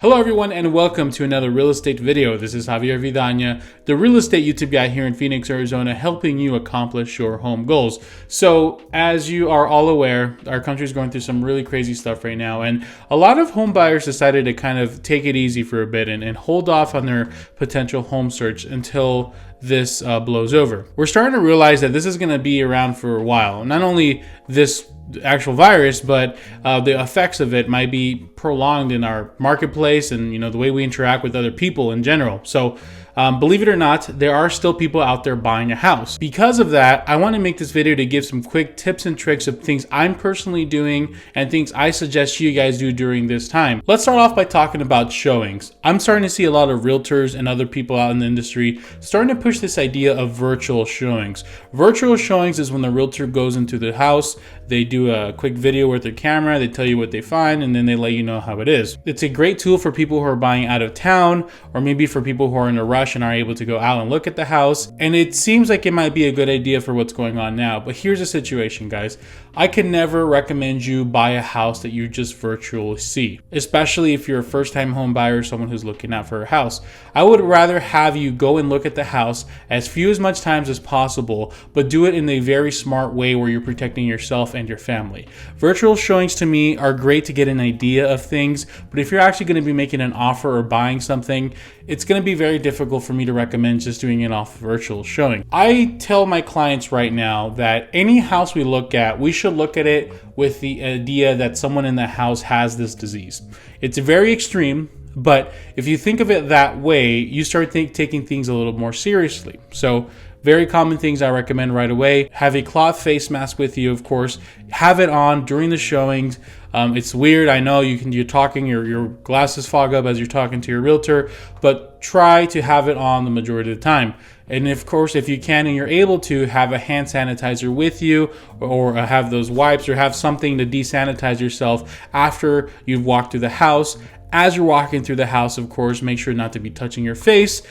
Hello everyone and welcome to another real estate video. This is Javier Vidana, the real estate YouTube guy here in Phoenix, Arizona, helping you accomplish your home goals. So as you are all aware, our country is going through some really crazy stuff right now, and a lot of home buyers decided to kind of take it easy for a bit and hold off on their potential home search until this blows over. We're starting to realize that this is going to be around for a while. Not only this actual virus, but the effects of it might be prolonged in our marketplace and the way we interact with other people in general. So believe it or not, there are still people out there buying a house. Because of that, I want to make this video to give some quick tips and tricks of things I'm personally doing and things I suggest you guys do during this time. Let's start off by talking about showings. I'm starting to see a lot of realtors and other people out in the industry starting to push this idea of virtual showings. Virtual showings is when the realtor goes into the house, they do a quick video with their camera, they tell you what they find, and then they let you know how it is. It's a great tool for people who are buying out of town, or maybe for people who are in a rush and are able to go out and look at the house. And it seems like it might be a good idea for what's going on now. But here's the situation, guys. I can never recommend you buy a house that you just virtually see, especially if you're a first-time home buyer or someone who's looking out for a house. I would rather have you go and look at the house as much times as possible, but do it in a very smart way where you're protecting yourself and your family. Virtual showings to me are great to get an idea of things, but if you're actually going to be making an offer or buying something, it's going to be very difficult for me to recommend just doing it off virtual showing. I tell my clients right now that any house we look at, we should look at it with the idea that someone in the house has this disease. It's very extreme, but if you think of it that way, you start taking things a little more seriously. So very common things I recommend right away. Have a cloth face mask with you, of course. Have it on during the showings. It's weird, I know you're talking, your glasses fog up as you're talking to your realtor, but try to have it on the majority of the time. And of course, if you can and you're able to, have a hand sanitizer with you, or have those wipes, or have something to desanitize yourself after you've walked through the house. As you're walking through the house, of course, make sure not to be touching your face.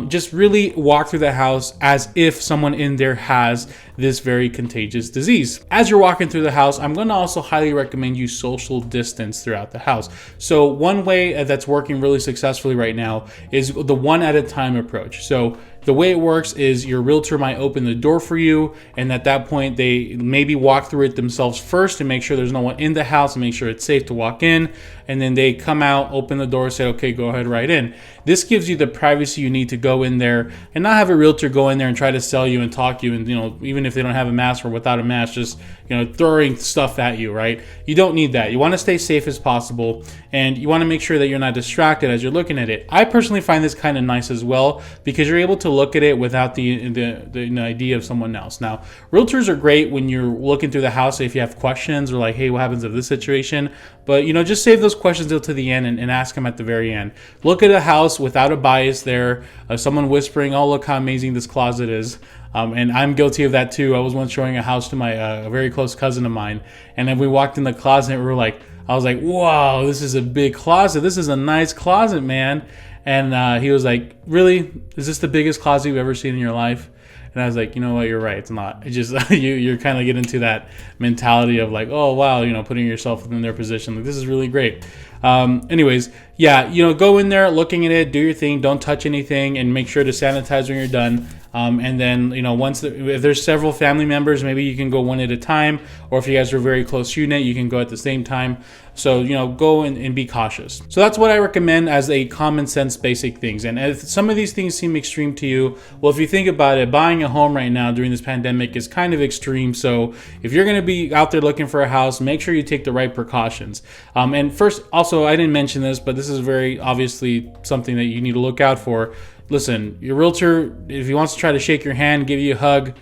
Just really walk through the house as if someone in there has this very contagious disease. As you're walking through the house, I'm going to also highly recommend you social distance throughout the house. So one way that's working really successfully right now is the one at a time approach. So the way it works is your realtor might open the door for you, and at that point they maybe walk through it themselves first to make sure there's no one in the house and make sure it's safe to walk in, and then they come out, open the door, say, okay, go ahead right in. This gives you the privacy you need to go in there and not have a realtor go in there and try to sell you and talk to you, and even if they don't have a mask or without a mask, just throwing stuff at you, right? You don't need that. You want to stay safe as possible, and you want to make sure that you're not distracted as you're looking at it. I personally find this kind of nice as well, because you're able to look at it without the idea of someone else. Now, realtors are great when you're looking through the house if you have questions, or like, hey, what happens if this situation? But just save those questions till to the end and ask them at the very end. Look at a house without a bias there, someone whispering, oh, look how amazing this closet is. And I'm guilty of that too. I was once showing a house to my a very close cousin of mine, and then we walked in the closet and I was like, wow, this is a big closet. This is a nice closet, man. And he was like, really? Is this the biggest closet you've ever seen in your life? And I was like, you know what, you're right, it's not. It's just you're kind of get into that mentality of like, oh wow, putting yourself in their position. Like, this is really great. Anyways, yeah, go in there, looking at it, do your thing, don't touch anything, and make sure to sanitize when you're done. And then, if there's several family members, maybe you can go one at a time, or if you guys are a very close unit, you can go at the same time. So, go and be cautious. So that's what I recommend as a common sense basic things. And if some of these things seem extreme to you, well, if you think about it, buying a home right now during this pandemic is kind of extreme. So if you're going to be out there looking for a house, make sure you take the right precautions. And first, also, I didn't mention this, but this is very obviously something that you need to look out for. Listen, your realtor, if he wants to try to shake your hand, give you a hug,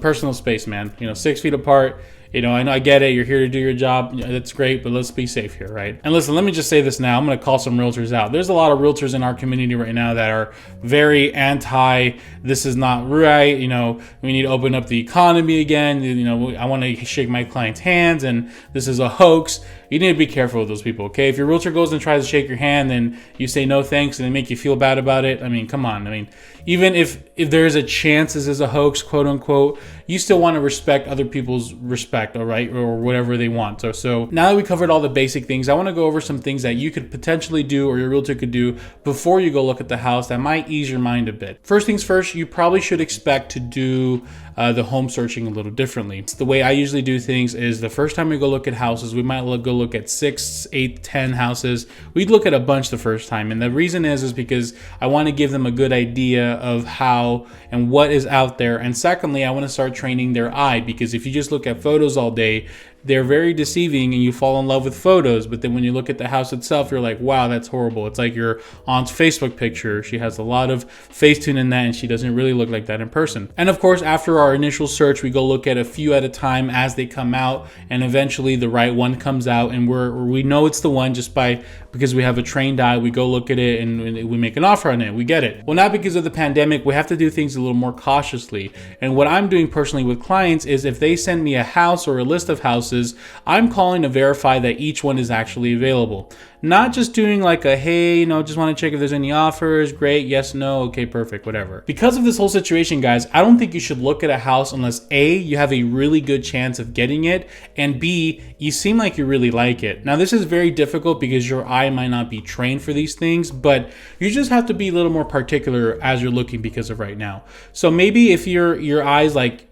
personal space, man, 6 feet apart. I know, I get it. You're here to do your job. That's great, but let's be safe here, right? And listen, let me just say this now. I'm going to call some realtors out. There's a lot of realtors in our community right now that are very anti, this is not right. We need to open up the economy again. I want to shake my clients' hands, and this is a hoax. you need to be careful with those people, okay? If your realtor goes and tries to shake your hand and you say no thanks and they make you feel bad about it, I mean, come on. I mean, even if there is a chance this is a hoax, quote unquote, you still want to respect other people's respect, all right, or whatever they want. So now that we covered all the basic things, I want to go over some things that you could potentially do or your realtor could do before you go look at the house that might ease your mind a bit. First things first, you probably should expect to do the home searching a little differently. The way I usually do things is the first time we go look at houses, we might go look at 6, 8, 10 houses. We'd look at a bunch the first time. And the reason is because I want to give them a good idea of how and what is out there. And secondly, I want to start training their eye, because if you just look at photos all day, they're very deceiving and you fall in love with photos, but then when you look at the house itself, you're like, wow, that's horrible. It's like your aunt's Facebook picture. She has a lot of Facetune in that and she doesn't really look like that in person. And of course, after our initial search, we go look at a few at a time as they come out, and eventually the right one comes out and we know it's the one just because we have a trained eye. We go look at it and we make an offer on it. We get it. Well, now because of the pandemic, we have to do things a little more cautiously. And what I'm doing personally with clients is if they send me a house or a list of houses, I'm calling to verify that each one is actually available. Not just doing like a, hey, just want to check if there's any offers. Great. Yes, no. Okay, perfect. Whatever. Because of this whole situation, guys, I don't think you should look at a house unless A, you have a really good chance of getting it, and B, you seem like you really like it. Now, this is very difficult because your eye might not be trained for these things, but you just have to be a little more particular as you're looking because of right now. So maybe if your eye's like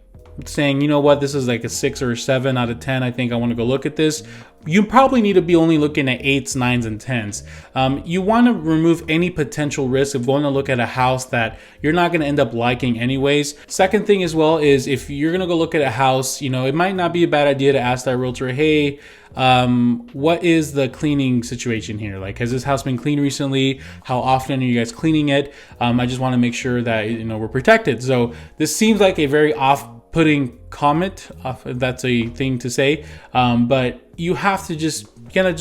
saying, you know what, this is like a 6 or a 7 out of 10, I think I want to go look at this, you probably need to be only looking at 8s, 9s, and 10s. You want to remove any potential risk of going to look at a house that you're not going to end up liking anyways. Second thing as well is if you're going to go look at a house, it might not be a bad idea to ask that realtor, hey, what is the cleaning situation here? Like, has this house been cleaned recently? How often are you guys cleaning it? I just want to make sure that, we're protected. So this seems like a very off-putting comment, if that's a thing to say, but you have to just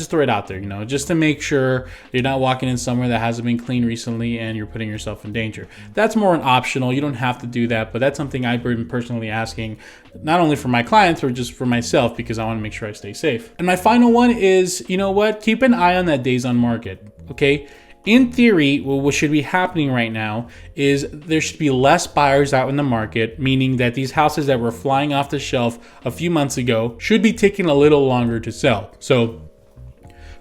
throw it out there, just to make sure you're not walking in somewhere that hasn't been cleaned recently and you're putting yourself in danger. That's more an optional. You don't have to do that, but that's something I've been personally asking, not only for my clients or just for myself, because I want to make sure I stay safe. And my final one is, keep an eye on that days on market. Okay. In theory, what should be happening right now is there should be less buyers out in the market, meaning that these houses that were flying off the shelf a few months ago should be taking a little longer to sell. So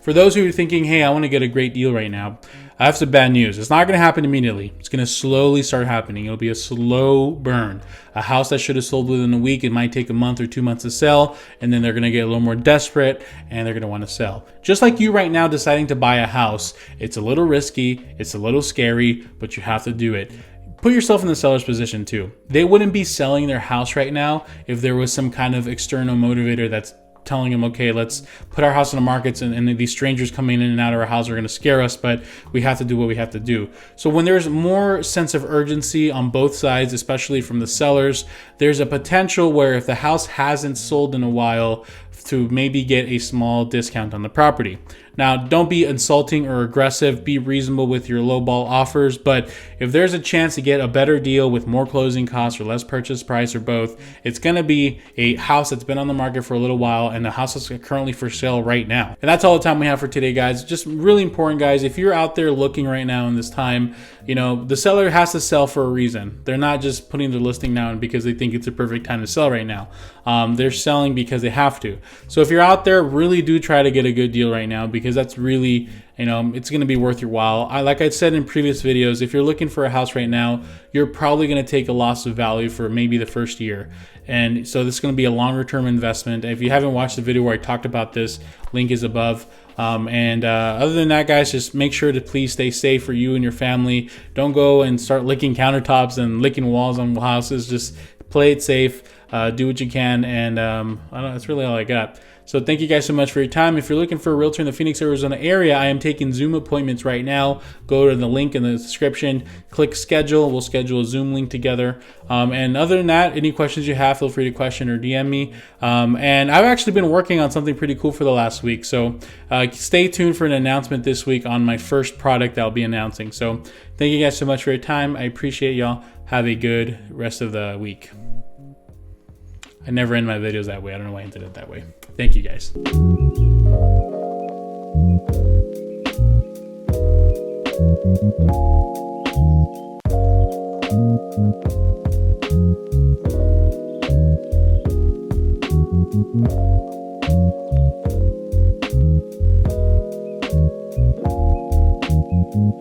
for those who are thinking, hey, I want to get a great deal right now, I have some bad news. It's not going to happen immediately. It's going to slowly start happening. It'll be a slow burn. A house that should have sold within a week, it might take a month or 2 months to sell, and then they're going to get a little more desperate and they're going to want to sell. Just like you right now deciding to buy a house, it's a little risky, it's a little scary, but you have to do it. Put yourself in the seller's position too. They wouldn't be selling their house right now if there was some kind of external motivator that's telling them, okay, let's put our house on the markets and these strangers coming in and out of our house are going to scare us, but we have to do what we have to do. So when there's more sense of urgency on both sides, especially from the sellers, there's a potential where if the house hasn't sold in a while, to maybe get a small discount on the property. Now, don't be insulting or aggressive. Be reasonable with your lowball offers. But if there's a chance to get a better deal with more closing costs or less purchase price or both, it's going to be a house that's been on the market for a little while and the house is currently for sale right now. And that's all the time we have for today, guys. Just really important, guys. If you're out there looking right now in this time, the seller has to sell for a reason. They're not just putting their listing down because they think it's a perfect time to sell right now. They're selling because they have to. So if you're out there, really do try to get a good deal right now, because that's really, it's going to be worth your while. Like I said in previous videos, if you're looking for a house right now, you're probably going to take a loss of value for maybe the first year. And so this is going to be a longer term investment. If you haven't watched the video where I talked about this, link is above. Other than that, guys, just make sure to please stay safe for you and your family. Don't go and start licking countertops and licking walls on houses. Just play it safe. Do what you can, and I don't know, that's really all I got. So thank you guys so much for your time. If you're looking for a realtor in the Phoenix, Arizona area, I am taking Zoom appointments right now. Go to the link in the description, click schedule. We'll schedule a Zoom link together. And other than that, any questions you have, feel free to question or DM me. And I've actually been working on something pretty cool for the last week. So stay tuned for an announcement this week on my first product that I'll be announcing. So thank you guys so much for your time. I appreciate y'all. Have a good rest of the week. I never end my videos that way. I don't know why I did it that way. Thank you guys. you.